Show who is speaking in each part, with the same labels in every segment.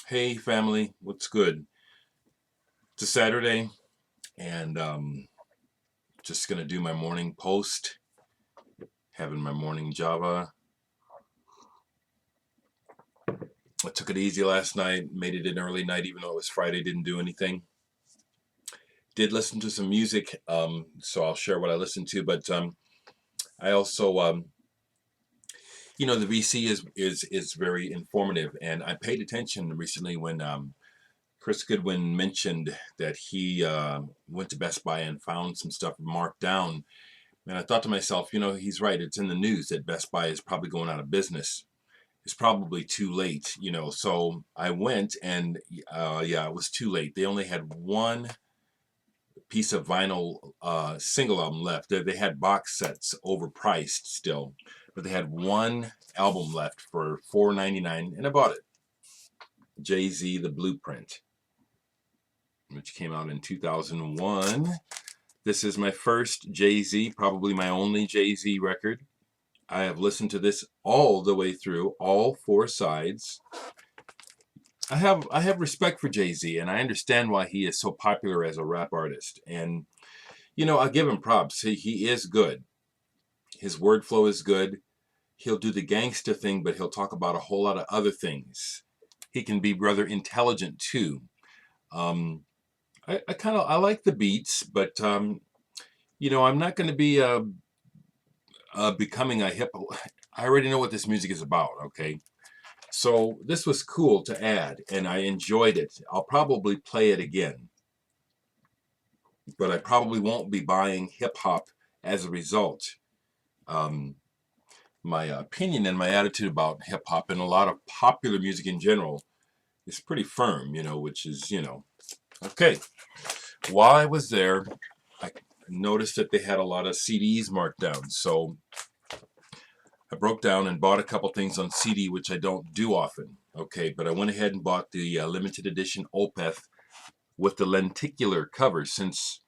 Speaker 1: Hey family, what's good? It's a Saturday and just gonna do my morning post, having my morning Java. I took it easy last night, made it an early night even though it was Friday, didn't do anything. Did listen to some music, so I'll share what I listened to, but I also the VC is very informative, and I paid attention recently when Chris Goodwin mentioned that he went to Best Buy and found some stuff marked down. And I thought to myself, he's right. It's in the news that Best Buy is probably going out of business. It's probably too late. So I went and yeah, it was too late. They only had one piece of vinyl single album left. They had box sets overpriced still, but they had one album left for $4.99, and I bought it. Jay-Z, The Blueprint, which came out in 2001. This is my first Jay-Z, probably my only Jay-Z record. I have listened to this all the way through, all four sides. I have respect for Jay-Z, and I understand why he is so popular as a rap artist. And I give him props. He is good. His word flow is good. He'll do the gangster thing, but he'll talk about a whole lot of other things. He can be rather intelligent too. Um, I like the beats, but I'm not going to be becoming a hip. I already know what this music is about. Okay, so this was cool to add, and I enjoyed it. I'll probably play it again, but I probably won't be buying hip hop as a result. Um, my opinion and my attitude about hip hop and a lot of popular music in general is pretty firm. Which is okay. While I was there, I noticed that they had a lot of CDs marked down, so I broke down and bought a couple things on CD, which I don't do often. Okay, but I went ahead and bought the limited edition Opeth with the lenticular cover, since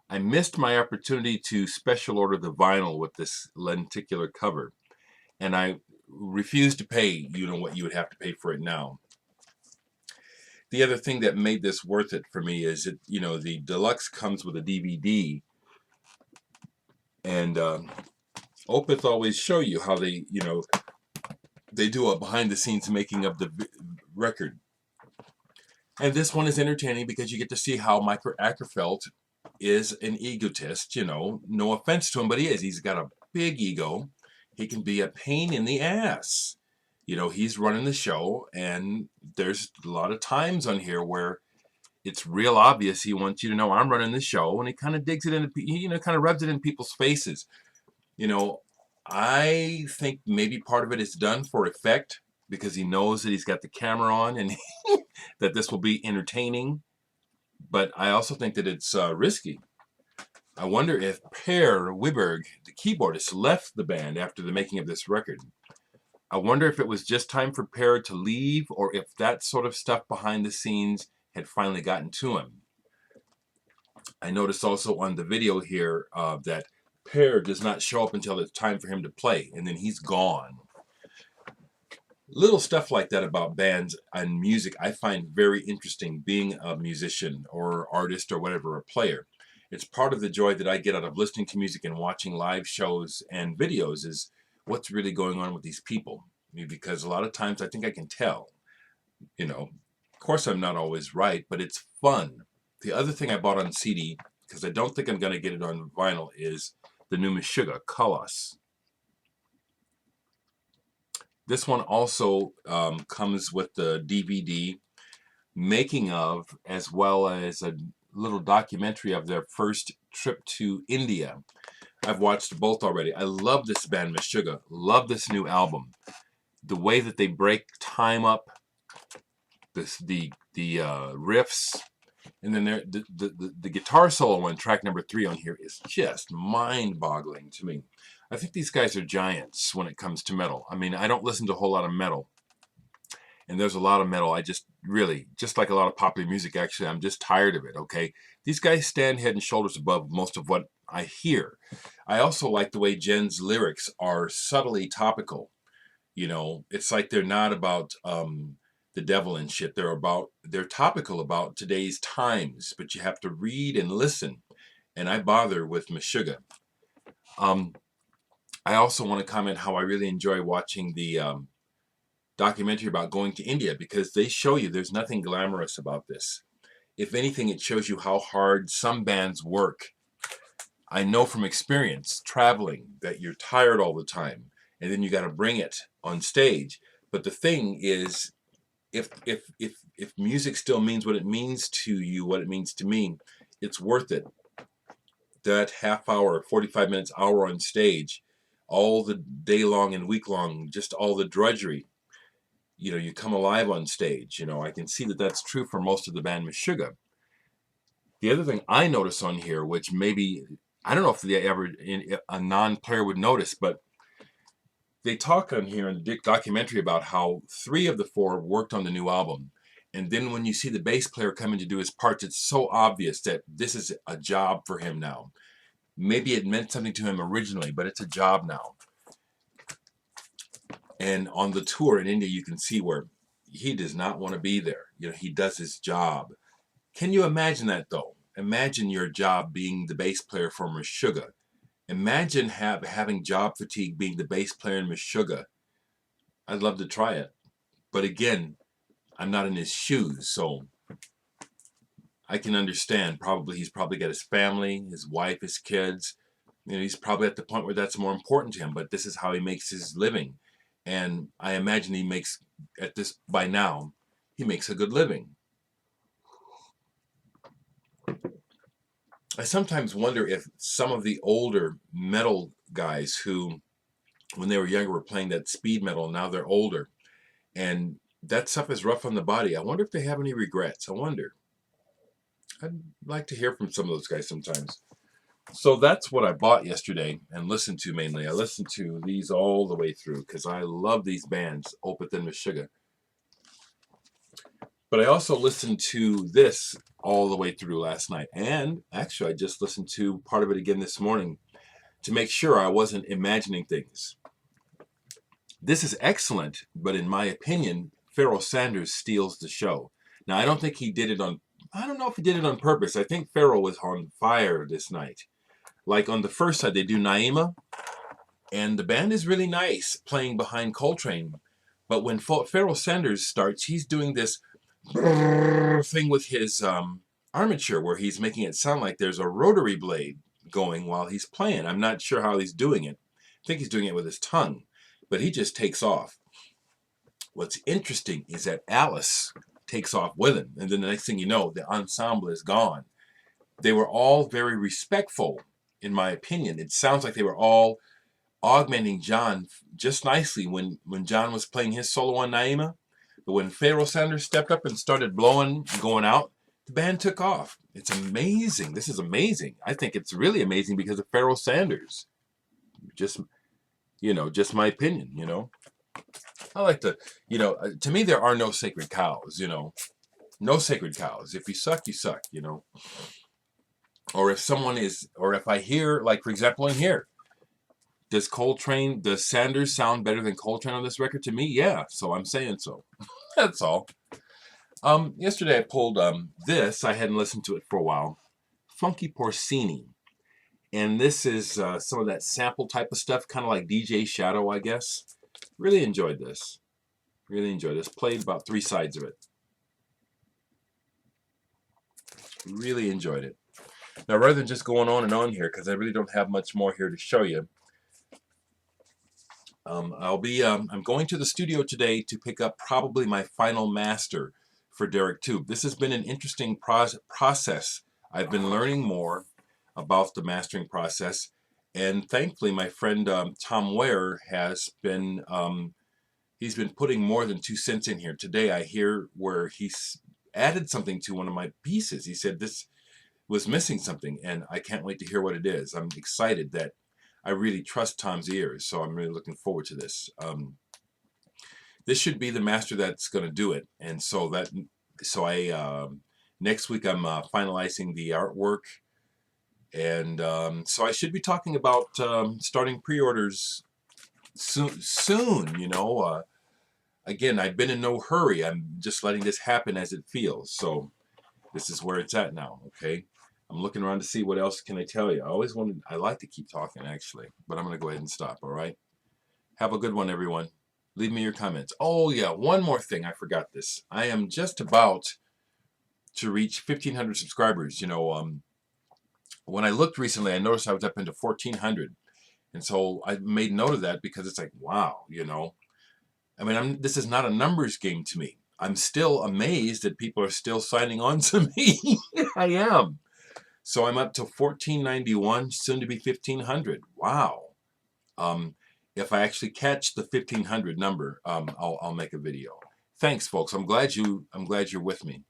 Speaker 1: I missed my opportunity to special order the vinyl with this lenticular cover, and I refused to pay, what you would have to pay for it now. The other thing that made this worth it for me is that, the deluxe comes with a DVD, and Opeth always show you how they do a behind the scenes making of the record. And this one is entertaining because you get to see how Mike Ackerfeld is an egotist. No offense to him, but he is. He's got a big ego. He can be a pain in the ass. He's running the show, and there's a lot of times on here where it's real obvious he wants you to know I'm running the show, and he kind of digs it into, kind of rubs it in people's faces. I think maybe part of it is done for effect because he knows that he's got the camera on and that this will be entertaining. But I also think that it's risky. I wonder if Per Wiberg, the keyboardist, left the band after the making of this record. I wonder if it was just time for Per to leave, or if that sort of stuff behind the scenes had finally gotten to him. I noticed also on the video here that Per does not show up until it's time for him to play, and then he's gone. Little stuff like that about bands and music I find very interesting, being a musician or artist or whatever, a player. It's part of the joy that I get out of listening to music and watching live shows and videos is what's really going on with these people. Because a lot of times I think I can tell. Of course I'm not always right, but it's fun. The other thing I bought on CD, because I don't think I'm going to get it on vinyl, is the new Meshuggah, Colossus. This one also comes with the DVD making of, as well as a little documentary of their first trip to India. I've watched both already. I love this band, Meshuggah. Love this new album. The way that they break time up, the riffs, and then the guitar solo on track number 3 on here is just mind-boggling to me. I think these guys are giants when it comes to metal. I mean, I don't listen to a whole lot of metal, and there's a lot of metal. I just really, just like a lot of popular music, actually, I'm just tired of it, okay? These guys stand head and shoulders above most of what I hear. I also like the way Jen's lyrics are subtly topical. It's like they're not about the devil and shit. They're topical about today's times, but you have to read and listen. And I bother with Meshuggah. I also want to comment how I really enjoy watching the documentary about going to India, because they show you there's nothing glamorous about this. If anything, it shows you how hard some bands work. I know from experience traveling that you're tired all the time, and then you got to bring it on stage. But the thing is, if music still means what it means to you, what it means to me, it's worth it. That half hour, 45 minutes, hour on stage, all the day long and week long, just all the drudgery. You come alive on stage. I can see that that's true for most of the band Meshuggah. The other thing I notice on here, which maybe, I don't know if a non-player would notice, but they talk on here in the documentary about how 3 of the 4 worked on the new album. And then when you see the bass player come in to do his parts, it's so obvious that this is a job for him now. Maybe it meant something to him originally, but it's a job now. And on the tour in India, you can see where he does not want to be there. He does his job. Can you imagine that, though? Imagine your job being the bass player for Meshuggah. Imagine having job fatigue being the bass player in Meshuggah. I'd love to try it. But again, I'm not in his shoes, so I can understand. He's probably got his family, his wife, his kids. He's probably at the point where that's more important to him, but this is how he makes his living. And I imagine by now, he makes a good living. I sometimes wonder if some of the older metal guys who, when they were younger, were playing that speed metal, now they're older, and that stuff is rough on the body. I wonder if they have any regrets. I wonder. I'd like to hear from some of those guys sometimes. So that's what I bought yesterday and listened to mainly. I listened to these all the way through because I love these bands, Opeth and Meshuggah. But I also listened to this all the way through last night. And actually, I just listened to part of it again this morning to make sure I wasn't imagining things. This is excellent, but in my opinion, Pharoah Sanders steals the show. Now, I don't think he did it I don't know if he did it on purpose. I think Pharoah was on fire this night. Like on the first side, they do Naima, and the band is really nice playing behind Coltrane. But when Pharoah Sanders starts, he's doing this thing with his armature where he's making it sound like there's a rotary blade going while he's playing. I'm not sure how he's doing it. I think he's doing it with his tongue, but he just takes off. What's interesting is that Alice takes off with him, and then the next thing you know, the ensemble is gone. They were all very respectful, in my opinion. It sounds like they were all augmenting John just nicely when John was playing his solo on Naima. But when Pharoah Sanders stepped up and started blowing, going out, the band took off. It's amazing. This is amazing. I think it's really amazing because of Pharoah Sanders. Just my opinion, I like to, to me, there are no sacred cows, no sacred cows. If you suck, you suck, Or if I hear, like, for example, in here, does Sanders sound better than Coltrane on this record? To me, yeah. So I'm saying so. That's all. Yesterday I pulled this. I hadn't listened to it for a while. Funky Porcini. And this is some of that sample type of stuff, kind of like DJ Shadow, I guess. Really enjoyed this. Played about 3 sides of it. Really enjoyed it. Now, rather than just going on and on here, because I really don't have much more here to show you, I'm going to the studio today to pick up probably my final master for Dereck 2. This has been an interesting process. I've been learning more about the mastering process, and thankfully my friend Tom Ware has been he's been putting more than 2 cents in here. Today I hear where he's added something to one of my pieces. He said this was missing something, and I can't wait to hear what it is. I'm excited that I really trust Tom's ears, so I'm really looking forward to this. This should be the master that's going to do it, and so next week I'm finalizing the artwork, and so I should be talking about starting pre-orders soon. again, I've been in no hurry. I'm just letting this happen as it feels. So this is where it's at now. Okay. I'm looking around to see what else can I tell you. I like to keep talking actually, but I'm going to go ahead and stop. All right. Have a good one, everyone. Leave me your comments. Oh yeah, one more thing. I forgot this. I am just about to reach 1,500 subscribers. When I looked recently, I noticed I was up into 1,400. And so I made note of that because it's like, wow, I mean, this is not a numbers game to me. I'm still amazed that people are still signing on to me. I am. So I'm up to 1,491, soon to be 1,500. Wow. Um, if I actually catch the 1,500 number, I'll make a video. Thanks, folks. I'm glad you're with me.